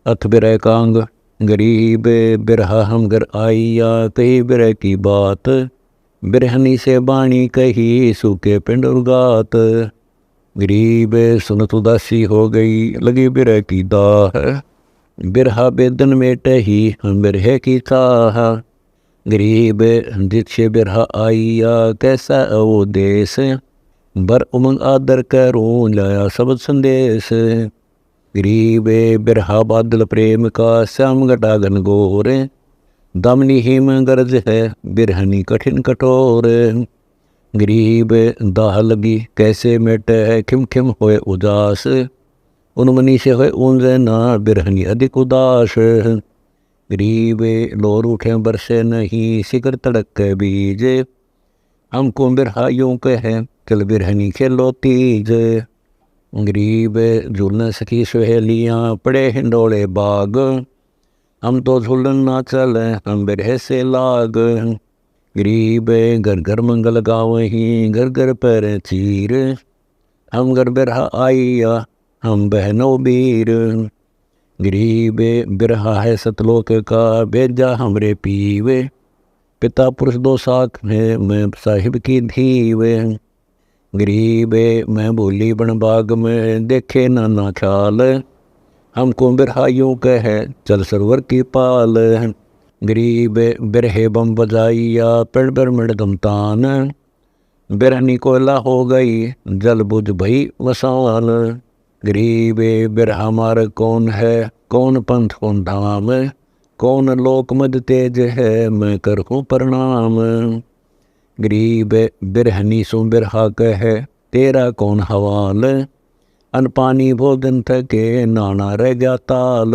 अथ बिरह कांग गरीब बिरहा हम घर आइया, कही बिरह की बात, बिरहनी से बाणी कही सूखे पिंड उगात। गरीब सुनत उदासी हो गई, लगी बिरह की दाह, बिरहा बेदन में टही हम बिरह की चाह। गरीब जिछे बिरहा आइया, कैसा वो देश, बर उमंग आदर करूं लाया सबद संदेश। गरीब बिरहा बादल प्रेम का, श्याम घटा घन घोर, दामनी हिम गरज है बिरहनी कठिन कठोर। गरीब दाह लगी कैसे मिट है, खिम खिम होए उदास, उन्मनी से होए ऊंजे ना बिरहनी अधिक उदास। गरीब लोर उठे बरसे नहीं, शिकर तड़क के बीज, हमको बिरहा यूं कहे चल बिरहनी खेलो तीज। गरीब झूल न सकी सहेलियाँ, पड़े हिंडोले बाग, हम तो झूलन ना चले हम बिरह से लाग। गरीब घर घर मंगल गावहीं, घर घर पैर चीर, हम घर बिरहा आइया हम बहनों बीर। गरीब बिरहा है सतलोक का, भेजा हमरे पीवे, पिता पुरुष दो साख में मैं साहिब की धीवे। गरीब मैं भूली बन बाग में, देखे नाना ख्याल, हमको बिरहा यूं कहे चल सरोवर की पाल। गरीब बिरहे बम बजाइया, पेड़ पर मृदम तान, बिरहनी कोयला हो गई जल बुझ भई वसाल। गरीब बिरहा मार्ग कौन है, कौन पंथ कौन धाम, कौन लोक मद तेज है मैं करहूँ प्रणाम। गरीब बिरहनी सु बिरहा कहे तेरा कौन हवाल, अन पानी भोजन थके नाना रह गया ताल।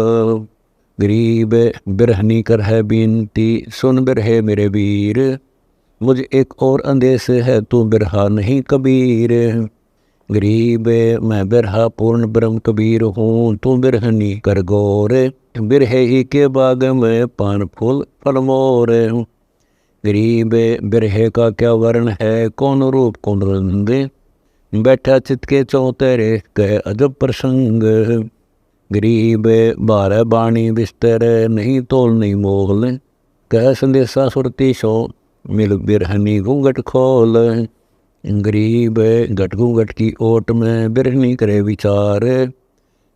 गरीब बिरहनी कर है बीनती, सुन बिरहे मेरे वीर, मुझे एक और अंदेश है तू बिरहा नहीं कबीर। गरीब मैं बिरहा पूर्ण ब्रह्म कबीर हूँ, तू बिरहनी कर गौर, बिरहे ही के बाग में पान फूल फल मोर। गरीब बिरहे का क्या वर्ण है, कौन रूप कौन रंग, बैठा चित के चौतेरे कह अजब प्रसंग। गरीब बारह बाणी बिस्तर, नहीं तोल नहीं मोल, कह संदेशा सुरती सो मिल बिरहनी घूंघट खोल। गरीब घट घूंघट की ओट में बिरहनी करे विचार,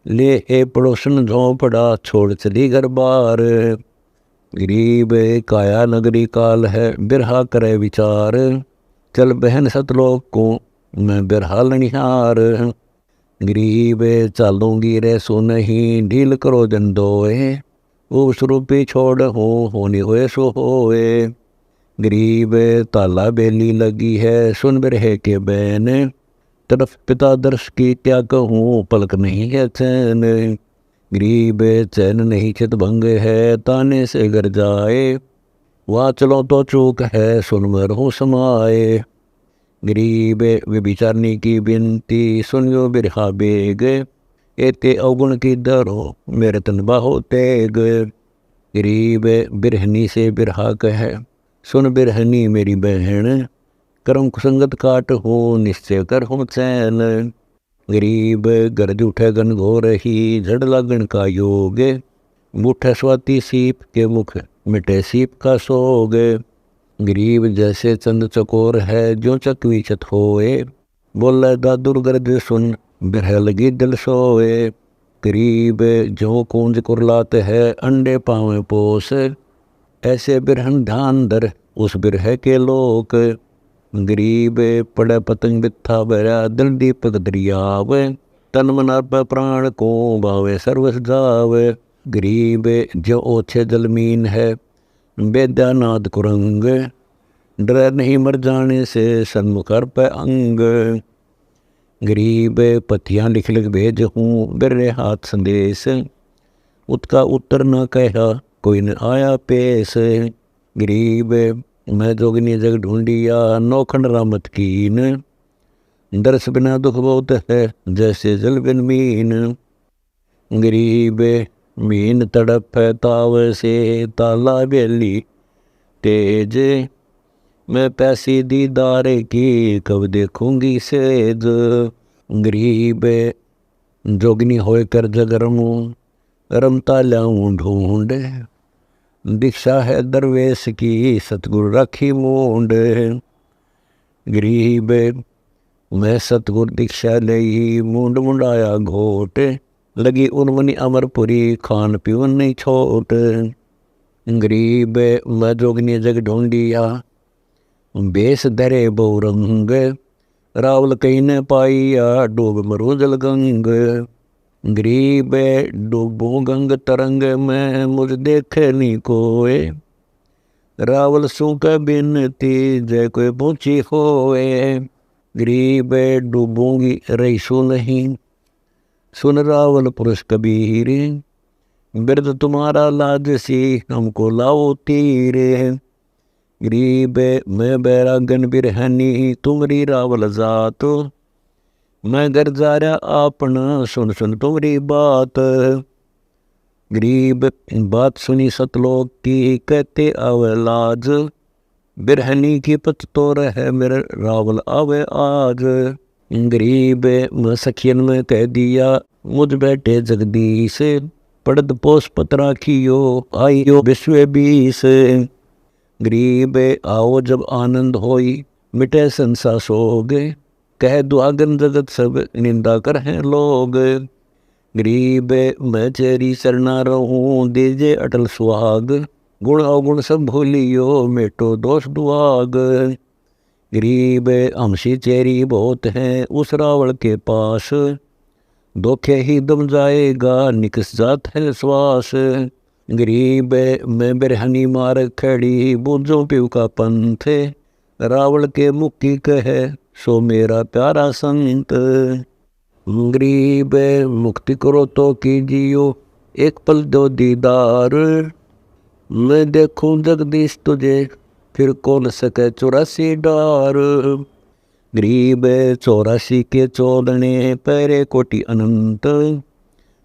ले ए पड़ोसन झोंपड़ा छोड़ चली घर बार। गरीब काया नगरी काल है बिरहा करे विचार, चल बहन सतलोक को मैं बिरहा लनिहार। गरीब चालूंगी रे सो नहीं, ढील करो जन दोए, वो स्वरूपी छोड़ हो होनी होए सो होए। गरीब ताला बेली लगी है सुन बिरहे के बैन, तरफ पिता दर्श की क्या कहूँ पलक नहीं है चैन। गरीब चैन नहीं चित भंग है ताने से घर जाए, वहाँ चलो तो चूक है सुन मर हूँ समाए। गरीब विचारनी की बिनती सुनियो बिरहा बेग, एते अवगुण की दरो मेरे तन बाहो तेग। गरीब बिरहनी से बिरहा कहे सुन बिरहनी मेरी बहन, कर्म कुसंगत काट हो निश्चय कर हो चैन। गरीब गरज उठे गन घोर ही, झड़ लगन का योग, मुठ स्वाति सीप के मुख मिटे सीप का सोग। गरीब जैसे चंद चकोर है जो चकवी चत होए, बोले दादुर गरज सुन बिरह लगी दिल सोए। गरीब जो कूंज कुरलात है अंडे पावे पोस, ऐसे बिरहन ध्यान दर उस बिरह के लोक। गरीब पड़े पतंग बिथा बरा दिल दीपक दरियाव, तन मन अर्प प्राण को भावे सर्वस जावे। गरीब जो ओछे जलमीन है बेद्यानाद कुरंग, डर नहीं मर जाने से सन्मुख अर्प अंग। गरीब पथियाँ लिख लिख भेज हूँ बिररे हाथ संदेश, उत्का उत्तर न कहा कोई न आया पेश। गरीब मैं जोगनी जग ढूंढिया नौखंड रामत कीन, दर्श बिना दुख बहुत है जैसे जल बिन मीन। गरीब मीन तड़प है ताव से ताला बेली तेज, मैं पैसी दीदार की कब देखूंगी सेज। गरीब जोगनी होए कर जगरमू, रमता लाऊं ढूंढ, दीक्षा है दरवेश की सतगुरु राखी मूंड। गरीब मैं सतगुर दीक्षा लई मूंड मुंडाया घोट, लगी उर्मनी अमरपुरी खान पीवन नहीं छोट। गरीब मैं जोगनी जग ढूंढिया, बेस धरे बहुरंग, रावल कहीं न पाइया डूब मरू जल गंग। गरीब डूबो गंग तरंग में मुझ देखे नहीं कोय, रावल सूख बिनती जय कोई पहुंची होए। गरीब डूबूंगी रही सु नहीं, सुन रावल पुरुष कबीर, बिरद तुम्हारा लाज सी हमको लाओ तीर। गरीब मैं बैरागन बिरहनी तुमरी रावल जात, मैं घर जा रहा आपना सुन सुन तुमरी बात। गरीब बात सुनी सतलोक की कहते आवे लाज, बिरहनी की पत तो रहे मेरे रावल आवे आज। गरीब मैं सखियन में कह दिया मुझ बैठे जगदीश, पड़द पोष पतरा कियो आइयो विश्व बीस। गरीब आओ जब आनंद होई मिटे संसा सोग, कह दुआगन जगत सब निंदा कर हैं लोग। गरीब मैं चेरी शरणा रहूं दीजे अटल सुहाग, गुण अवगुण सब भूलियो मेटो दोष दुआग। गरीब हमसी चेरी बहुत हैं उस रावण के पास, धोखे ही दम जाएगा निकस जात है श्वास। गरीब मैं बिरहनी मार खड़ी बूझो पीव का पंथ, रावण के मुक्ति कहे सो मेरा प्यारा संत। गरीब मुक्ति करो तो कीजियो एक पल दो दीदार, मैं देखूं जगदीश तुझे फिर कौन सके 84 डार। गरीब 84 के चोदने पैरे कोटि अनंत,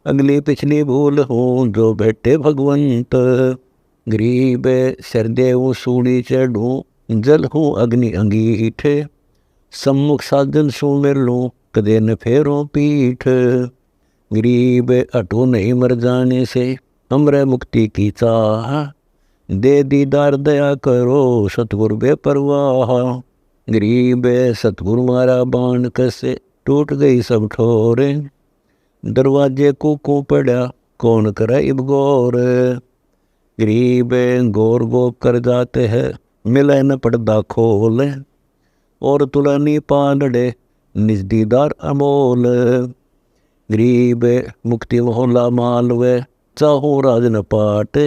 अगली पिछली भूल हूँ जो बैठे भगवंत। गरीब सरदेव सूढ़ी चढ़ूँ जल हूँ अग्नि अंगीठे, सम्मुख साजन सू मिर लूँ कदे न फेरों पीठ। गरीब अटू नहीं मर जाने से हमरे मुक्ति की चाह, दे दीदार दया करो सतगुरु बेपरवाह। गरीब सतगुरु मारा बाण कसे टूट गई सब ठोरे, दरवाजे को पड़ा कौन करे इब गौर। गरीब गौर गो कर जाते हैं मिले न पड़दा खोल, और तुलनी पालड़े निज दीदार अमोल। गरीब मुक्ति मोहल्ला मालवे चाहो राज न पाट,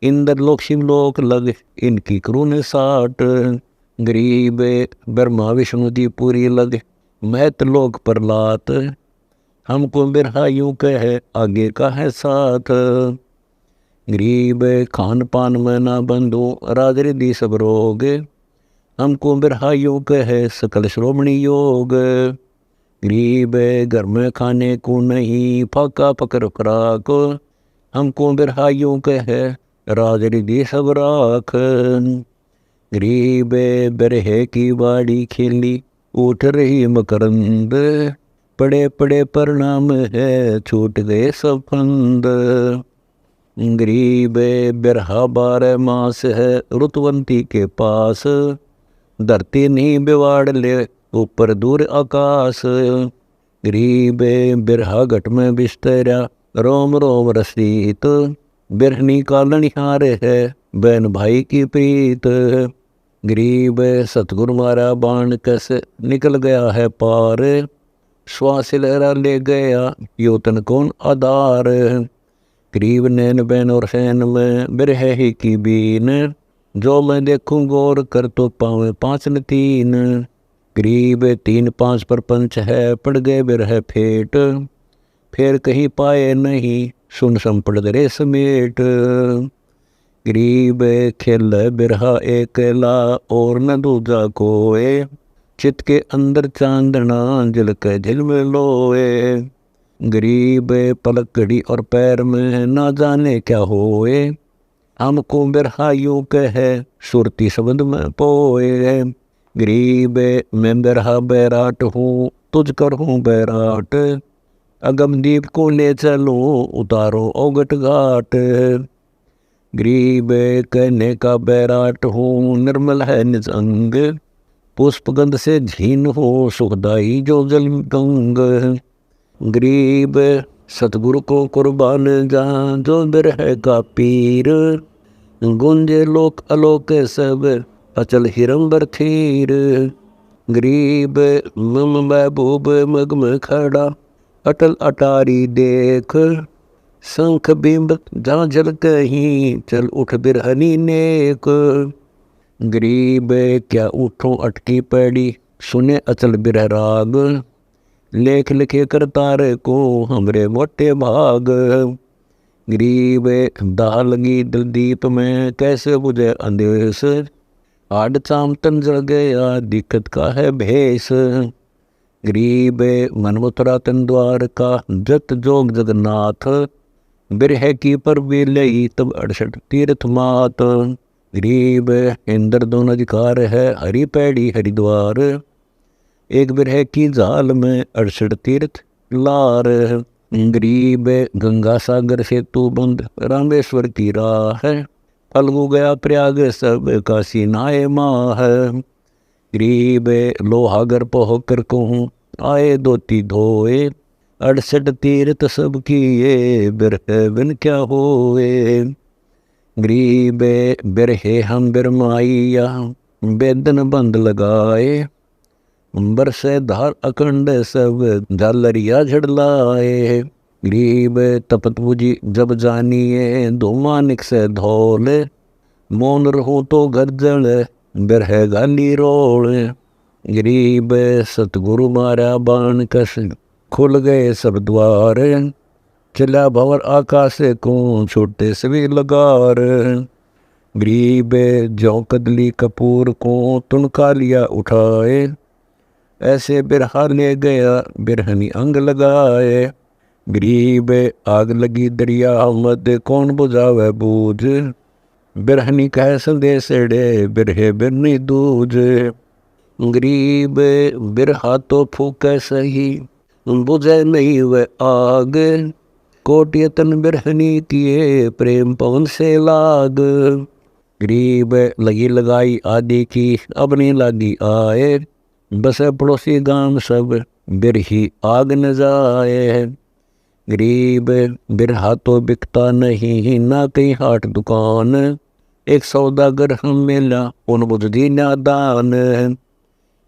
इंद्र लोक शिवलोक लग इनकी क्रून साट। गरीब ब्रह्मा विष्णु दी पूरी लग महत लोक प्रलात, हमको बिरहा यूं कहे आगे का है साथ। गरीब खान पान में ना बंधु राज रिद्धि सब रोग, हमको बिरहा यूं कहे सकल श्रोमणी योग। गरीब घर में खाने को नहीं फाका पकर फराक, हमको बिरहा यूं कहे राज रिद्धि सब राख। गरीब बिरहे की बाड़ी खेली उठ रही मकरंद, पड़े पड़े परिणाम है छूट गए सब फंद। गरीब बिरहा 12 मास है रुतवंती के पास, धरती नहीं बिवाड़ ले ऊपर दूर आकाश। गरीब बिरहा घट में बिस्तरा रोम रोम रसीत, बिरहनी का लनिहार है बहन भाई की प्रीत। गरीब सतगुरु मारा बाण कस निकल गया है पार, श्वास लहरा ले गया यो तन कौन आधार। गरीब नैन बैन और सैन में बिरहे ही की बीन, जो मैं देखूं गौर कर तो पावे 5 न 3। गरीब 3 5 पर पंच है पड़ गए बिरह फेट, फिर कहीं पाए नहीं सुन संपड़ दरे समेट। गरीब खेल बिरहा एकला और न दूजा कोए, चित के अंदर चांदना जल के झिल में लोए। गरीब पलक घड़ी और पैर में ना जाने क्या होए, हमको बिरहा यूं कहे सुरती शब्द में पोए। गरीब मैं बिरहा बैराट हूँ तुझ कर हूँ बैराट, अगम दीप को ले चलो उतारो औगट घाट। गरीब कहने का बैराट हूँ निर्मल है निज अंग, पुष्पगंध से झीन हो सुखदाई जो जल गंग। गरीब सतगुरु को कुर्बान जा जो बिरह का पीर, गुंजे लोक अलोक सब अचल हिरंबर थीर। गरीब मम महबूब मग में खड़ा अटल अटारी देख, शंख बिंब जहाँ जल कहीं चल उठ बिरहनी नेक। गरीब क्या उठो अटकी पड़ी सुने अचल बिरह राग, लेख लिखे करतार को हमरे मोटे भाग। गरीब दाह लगी दिल दीप में कैसे बुझे अंदेश, आड चाम तन जल गया दिक्कत का है भेष। गरीब मन मथुरा तन द्वार का जत जोग जगन्नाथ, बिरह की पर भी लई तब 68 तीर्थ मात। गरीब इंद्र दोनों अधिकार है हरि पैड़ी हरिद्वार, एक बिरह की जाल में 68 तीर्थ लार। गरीब गंगा सागर से तू बंद रामेश्वर की राह है, फल्गु गया प्रयाग सब काशी नाये माह। गरीब लोहागर पहोकर कहूँ आए धोती धोए, 68 तीर्थ सब किए बिरह बिन क्या होए। गरीब बिरहे हम बिरमाइया बेदन बंद लगाए, बरसे धार अखंड सब झालरिया झड़लाए। गरीब तपत बुझी जब जानिए दो मानिक से धौल, मौन रहो तो गर्जन बिरह गाली रोल। गरीब सतगुरु मारा बाण कस खुल गए सब द्वार, चला भंवर आकाश को छोटे सभी लगार। गरीब जौ कदली कपूर को तुनका लिया उठाए, ऐसे बिरहा ले गया बिरहनी अंग लगाए। गरीब आग लगी दरिया मद कौन बुझावे बूझ, बिरहनी कह संदेश डे बिरहे बिरनी दूज। गरीब बिरहा तो फूके सही बुझे नहीं वह आग, कोट यतन बिरहनी किए प्रेम पवन से लाग। गरीब लगी लगाई आदि की अब नहीं लागी आए, बस पड़ोसी गांव सब बिरही आग न जाए। गरीब बिरहा तो बिकता नहीं ना कहीं हाट दुकान, एक सौदागर हम मिला उन बुझदी नादान।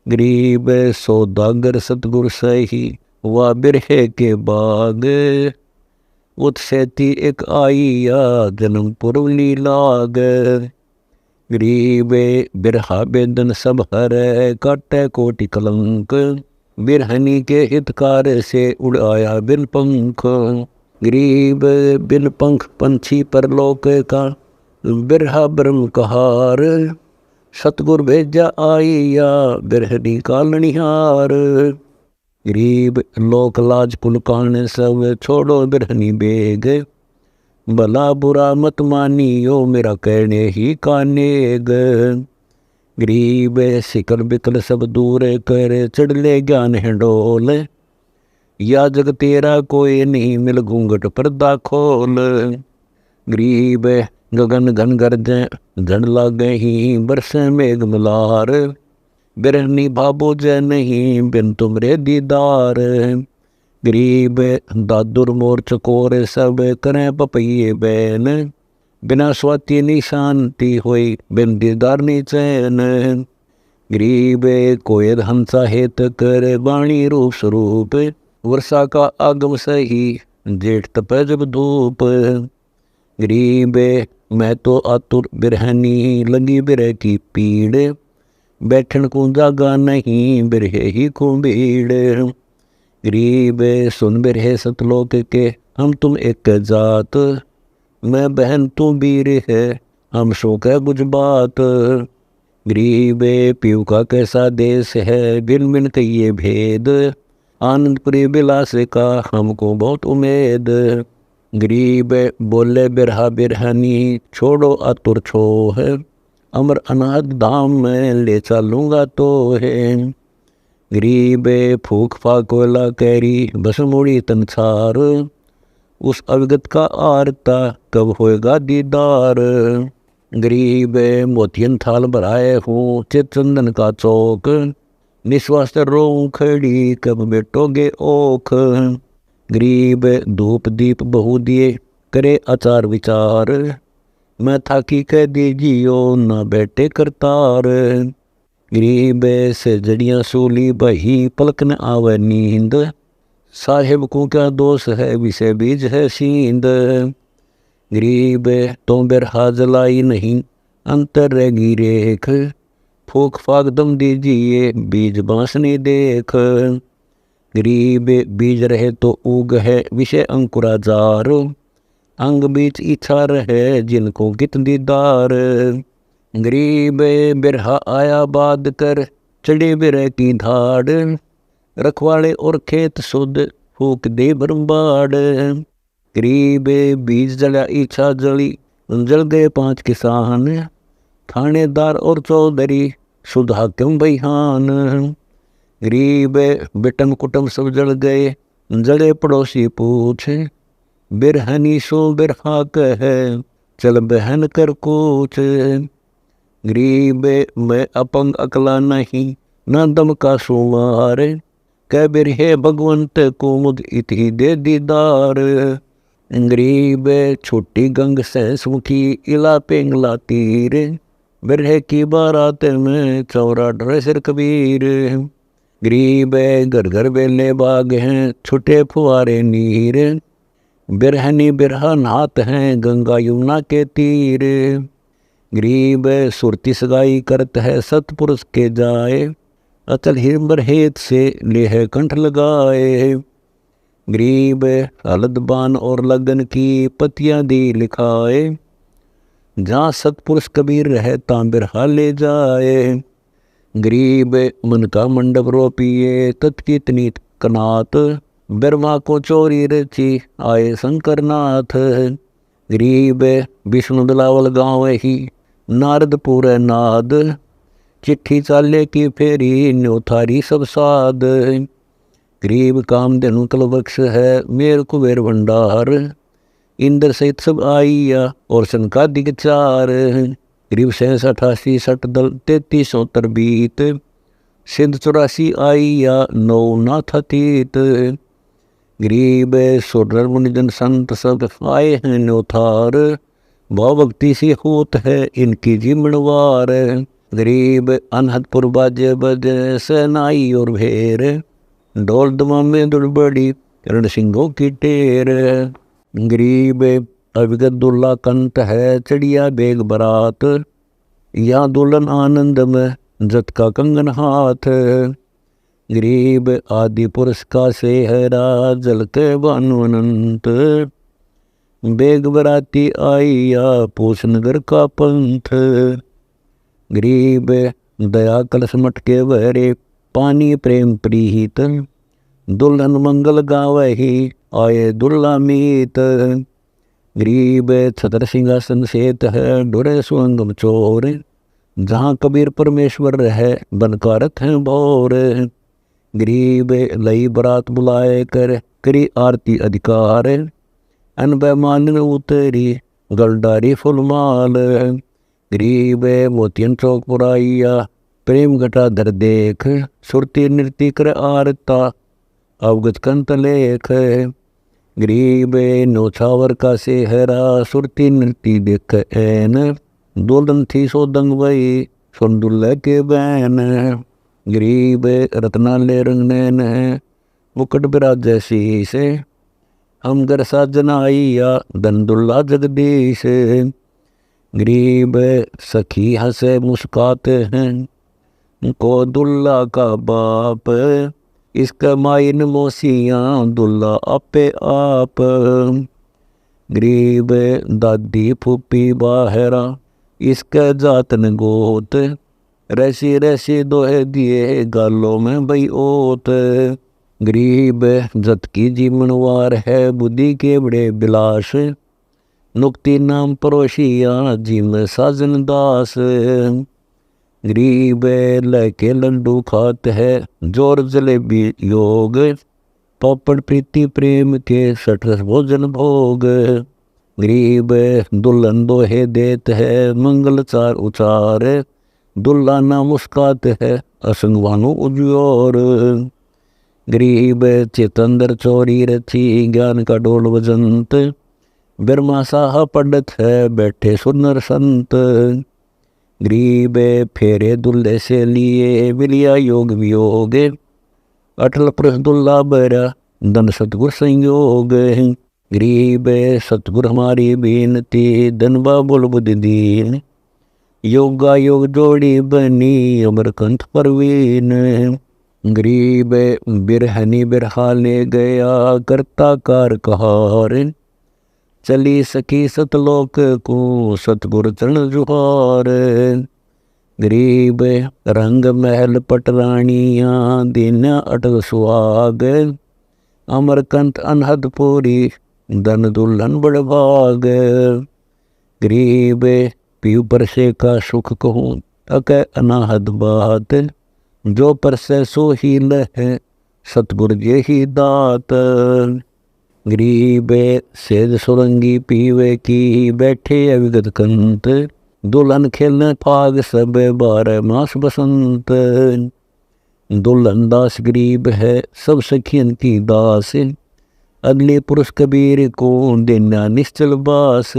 गरीब सौदागर सतगुर सही वा बिरहे के बाग, उत्सेती एक आईया जन्म पुरवली लाग। गरीब बिरहा बेदन सब हर काटे कोटि कलंक, बिरहनी के हितकार से उड़ाया बिन पंख। गरीब बिन पंख पंछी परलोक का बिरहा ब्रह्म कहार, सतगुर भेजा आईया बिरहनी कालनिहार। गरीब लोक लाज कुल कान सब छोड़ो बिरहनी बेग, भला बुरा मत मानियो मेरा कहने ही कानेग। गरीब सिकल बिकल सब दूर कर चढ़ ले ज्ञान हिंडोल, या जग तेरा कोई नहीं मिल घूंघट पर्दा खोल। गरीब गगन घन गरजे झड़ लागे ही बरसे मेघ मलार, बिरहनी भाबो जय नहीं बिन तुमरे दीदार। गरीब दादुर मोर चकोर सब करें पपैये बैन, बिना स्वाति नी शांति होई बिन दीदार नी चैन। गरीब कोयल हंसा हेत कर वाणी रूप स्वरूप, वर्षा का आगम सही जेठ तपे जब धूप। गरीब मैं तो आतुर बिरहनी लगी बिरह की पीड़, बैठन को जागा नहीं बिरहे ही को भीड़। गरीब सुन बिरहे सतलोक के हम तुम एक जात, मैं बहन तू वीर है हम शोक है कुछ बात। गरीब पीऊ का कैसा देश है बिन बिन कहिए भेद, आनंदपुरी विलास का हमको बहुत उम्मीद। गरीब बोले बिरहा बिरहनी छोड़ो आतुर छोह, अमर अनाथ धाम में ले चलूँगा तो है। गरीब फूक फाकोला कैरी बस मुड़ी तनसार, उस अवगत का आरता कब होएगा दीदार। गरीब मोतियन थाल भराए हूँ चित चंदन का चौक, निश्वास रोऊं खड़ी कब बेटोगे ओख। गरीब धूप दीप बहु दिए करे आचार विचार, मैं थाकी कह दीजियो ना बैठे करतार। गरीब से जड़ियाँ सूली बही पलक न आवे नींद, साहेब को क्या दोष है विषय बीज है सींद। गरीब तो बिरहा जलाई नहीं अंतर रहेगी रेख, फूक फाक दम दीजिए बीज बांसनी देख। गरीब बीज रहे तो उग है विषय अंकुरा जार, अंग बीच इच्छा रहे जिनको कित दीदार। गरीब बिरहा आया बाद कर चढ़े बिरह की धाड़, रखवाड़े और खेत शुद्ध फूक दे बरबाड़। गरीब बीज जला इच्छा जली जल गए 5 किसान, थानेदार और चौधरी शुद्ध हाकिम बहिहान। गरीब बिटम कुटम सब जल गए जड़े पड़ोसी पूछे, बिरहनी सो बिरहा कहे चल बहन कर कूच। गरीब मैं अपंग अकला नहीं न दम का सुमार, कह बिरहे भगवंत को मुद इति दे दीदार। गरीब छोटी गंग से सुखी इला पेंगला तीर, बिरहे की बारात में चौरा डरे सिर कबीर। गरीब घर घर बेले बाग हैं छुटे फुआरे नीर, बिरहनी बिरहा नात हैं गंगा यमुना के तीर। गरीब सुरती सगाई करत है सतपुरुष के जाए, अचल हिरबर हेत से लेह कंठ लगाए। गरीब हलदबान और लगन की पतियां दी लिखाए, जहाँ सतपुरुष कबीर रहे तां बिरहा ले जाए। गरीब मन का मंडप रोपिए तत्की तनीत कनात, बिरमा को चोरी रची आए शंकर नाथ। गरीब विष्णु बिलावल गाँव ही नारद पूरे नाद, चिट्ठी चाले की फेरी न्योथारी सब साध। गरीब कामधेनु कलवक्ष है मेर कुबेर भंडार, इंद्र सहित सब आइया और सनकादिक 4। गरीब 87 60 दल 33 बीत, सिद्ध 84 आइया 9 नाथ अतीत। गरीब सुर मुनिजन संत सब आए हैं न्योथार, भाव भक्ति सी होत है इनकी जिम्मनवार। गरीब अनहदपुर बाजे बजे सेनाई और भेर, ढोल दमामे दुड़बड़ी रण सिंहों की टेर। गरीब अविगत दुल्ला कंठ है चढ़िया बेग बरात, यहाँ दुल्हन आनंद में जत का कंगन हाथ। गरीब आदि पुरुष का सेहरा जल के बानु अनंत, बेग बराती आइया पूछ नगर का पंथ। गरीब दया कलश मटके भरे पानी प्रेम प्रीत, दुल्हन मंगल गावे ही आए दुल्ला मीत। गरीब छतर सिंहासन सेत है डोरे सुअंगम चोर, जहाँ कबीर परमेश्वर रहे बनका रखें भोर। गरीब लई बरात बुलाए कर करी आरती अधिकार, अनबे मानन उतरी गलडारी फुलमाल। गरीब मोतियन चौक पुराइया प्रेम घटा धर देख, सुरती नृत्य कर आरता अवगत कंत लेख। गरीब नौछावर का सेहरा सुरती नृत्य देख ऐन, दुल्हन थी सो दंग वही सुन दुल्हे के बैन। गरीब रत्नाले रंग नैन है मुकुट बिराज शीश, हम घर साजन आइया धन दुल्ला जगदीश। गरीब सखी हंसे मुस्काते हैं को दुल्ला का बाप, इसका माइन मोसियाँ दुल्ला आपे आप। गरीब दादी फूफी बाहरा इसका जातन गोत, रैसी रैसी दोहे दिए गालों में बई ओत। गरीब जत की जीवनवार है बुद्धि के बड़े बिलास, नुक्ति नाम परोशिया जिम साजन दास। गरीब लके लड्डू खात है जोर जलेबी योग, पापड़ प्रीति प्रेम के सठरस भोजन भोग। गरीब दुल्हन दोहे देत है मंगल चार उचार, दुल्हा ना मुस्कात है असंग वानु उज्योर। गरीब चितंदर चोरी रथी ज्ञान का डोल बजंत, बिरमा साहा पढ़त है बैठे सुनर संत। गरीब फेरे दुल्हे से लिए मिलिया योग वियोग, अटल पुरुष दुल्ला बरा धन सतगुर संयोग। गरीब सतगुर हमारी बेनती धनबा बोल बुद्धि दीन, योगा योग जोड़ी बनी अमरकंठ परवीन। गरीब बिरहनी बिरहा ले गया करता कार कहार, चली सखी सतलोक को सतगुर चरण जुहार। गरीब रंग महल पटरानियाँ दिन अटल सुहाग, अमरकंठ अनहद पूरी धन दुल्हन बड़भाग। गरीब पीऊ परसे का सुख कहूँ अक अनाहद बात, जो परसे सो ही लह सतगुर जे ही दात। गरीब सेज सुरंगी पीवे की बैठे अविगत कंत, दुल्हन खेलने फाग सब 12 मास बसंत। दुल्हन दास गरीब है सब सखियन की दास, अगले पुरुष कबीर को देना निश्चल बास।